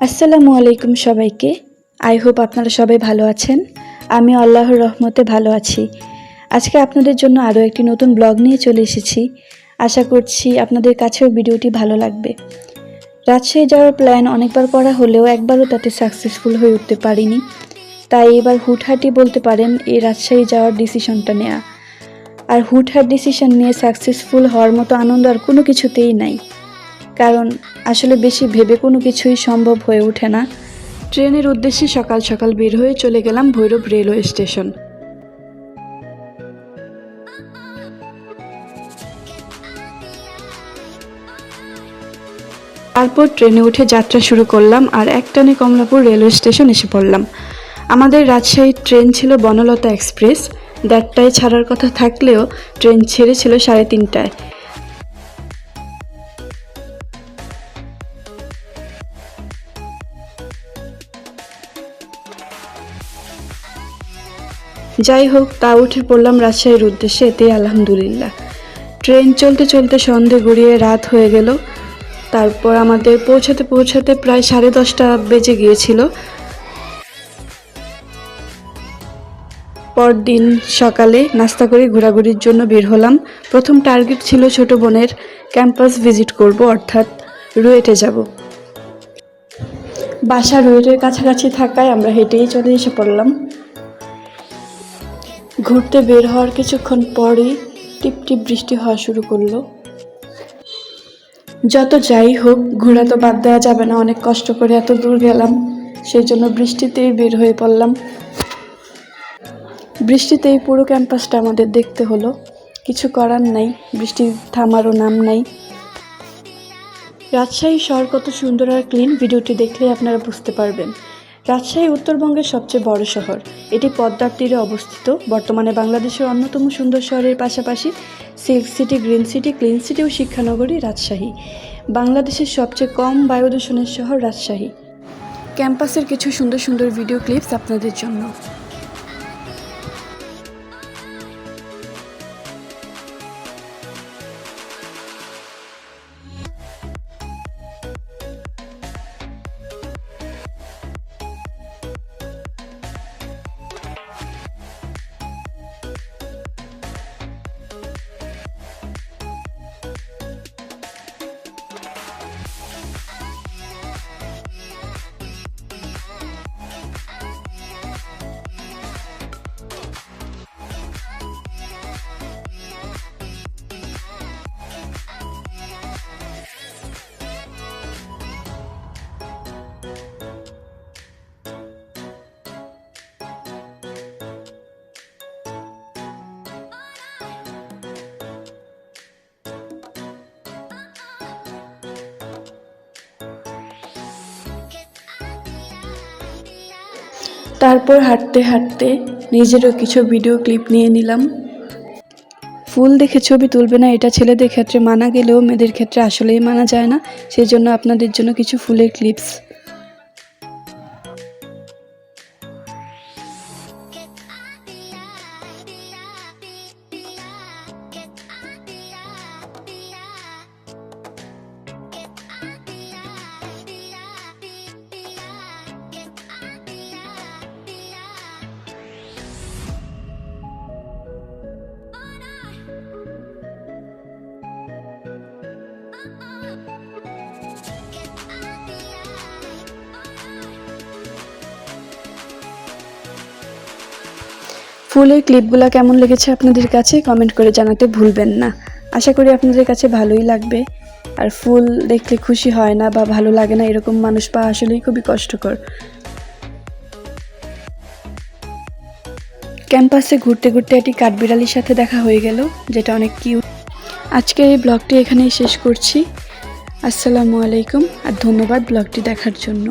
আসসালামু আলাইকুম সবাইকে। আই হোপ আপনারা সবাই ভালো আছেন। আমি আল্লাহর রহমতে ভালো আছি। আজকে আপনাদের জন্য আরও একটি নতুন ব্লগ নিয়ে চলে এসেছি। আশা করছি আপনাদের কাছেও ভিডিওটি ভালো লাগবে। রাজশাহী যাওয়ার প্ল্যান অনেকবার করা হলেও একবারও তাতে সাকসেসফুল হয়ে উঠতে পারিনি। তাই এবার হুটহাটি বলতে পারেন এই রাজশাহী যাওয়ার ডিসিশনটা নেওয়া। আর হুটহাট ডিসিশন নিয়ে সাকসেসফুল হওয়ার মতো আনন্দ আর কোনো কিছুতেই নাই। কারণ আসলে বেশি ভেবে কোনো কিছুই সম্ভব হয়ে ওঠে না। ট্রেনের উদ্দেশ্যে সকাল সকাল বের হয়ে চলে গেলাম ভৈরব রেলওয়ে স্টেশন। তারপর ট্রেনে উঠে যাত্রা শুরু করলাম আর একটানে কমলাপুর রেলওয়ে স্টেশন এসে পড়লাম। আমাদের রাজশাহীর ট্রেন ছিল বনলতা এক্সপ্রেস। 1:30টায় ছাড়ার কথা থাকলেও ট্রেন ছেড়েছিল 3:30টায়। যাই হোক, তা উঠে পড়লাম রাজশাহীর উদ্দেশ্যে, এতেই আলহামদুলিল্লাহ। ট্রেন চলতে চলতে সন্ধে গড়িয়ে রাত হয়ে গেল। তারপর আমাদের পৌঁছাতে পৌঁছাতে প্রায় 10:30 বেজে গিয়েছিল। পরদিন সকালে নাস্তা করে ঘোরাঘুরির জন্য বের হলাম। প্রথম টার্গেট ছিল ছোট বোনের ক্যাম্পাস ভিজিট করব, অর্থাৎ রুয়েটে যাব। বাসা রুয়েটের কাছাকাছি থাকায় আমরা হেঁটেই চলে এসে পড়লাম। ঘুরতে বের হওয়ার কিছুক্ষণ পরই টিপটিপ বৃষ্টি হওয়া শুরু করলো। যত যাই হোক, ঘোরা তো বাদ দেওয়া যাবে না, অনেক কষ্ট করে এত দূর গেলাম, সেই জন্য বৃষ্টিতেই বের হয়ে পড়লাম। বৃষ্টিতেই পুরো ক্যাম্পাসটা আমাদের দেখতে হলো, কিছু করার নাই, বৃষ্টি থামারও নাম নাই। রাজশাহী শহর কত সুন্দর আর ক্লিন, ভিডিওটি দেখলেই আপনারা বুঝতে পারবেন। রাজশাহী উত্তরবঙ্গের সবচেয়ে বড় শহর। এটি পদ্মার তীরে অবস্থিত। বর্তমানে বাংলাদেশের অন্যতম সুন্দর শহরের পাশাপাশি silk city, green city, clean city ও শিক্ষানগরী রাজশাহী। বাংলাদেশের সবচেয়ে কম বায়ু দূষণের শহর রাজশাহী। ক্যাম্পাসের কিছু সুন্দর সুন্দর ভিডিও ক্লিপস আপনাদের জন্য। তারপর হাঁটতে হাঁটতে নিজেরও কিছু ভিডিও ক্লিপ নিয়ে নিলাম। ফুল দেখে ছবি তুলবে না, এটা ছেলেদের ক্ষেত্রে মানা গেলেও মেয়েদের ক্ষেত্রে আসলেই মানা যায় না। সেই জন্য আপনাদের জন্য কিছু ফুলের ক্লিপস। ফুলের ক্লিপগুলো কেমন লেগেছে আপনাদের কাছে কমেন্ট করে জানাতে ভুলবেন না। আশা করি আপনাদের কাছে ভালোই লাগবে। আর ফুল দেখলে খুশি হয় না বা ভালো লাগে না এরকম মানুষ পাওয়া আসলেই খুবই কষ্টকর। ক্যাম্পাসে ঘুরতে ঘুরতে একটি কাঠবিড়ালির সাথে দেখা হয়ে গেল, যেটা অনেক কিউট। আজকের এই ব্লগটি এখানেই শেষ করছি। আসসালামু আলাইকুম আর ধন্যবাদ ব্লগটি দেখার জন্য।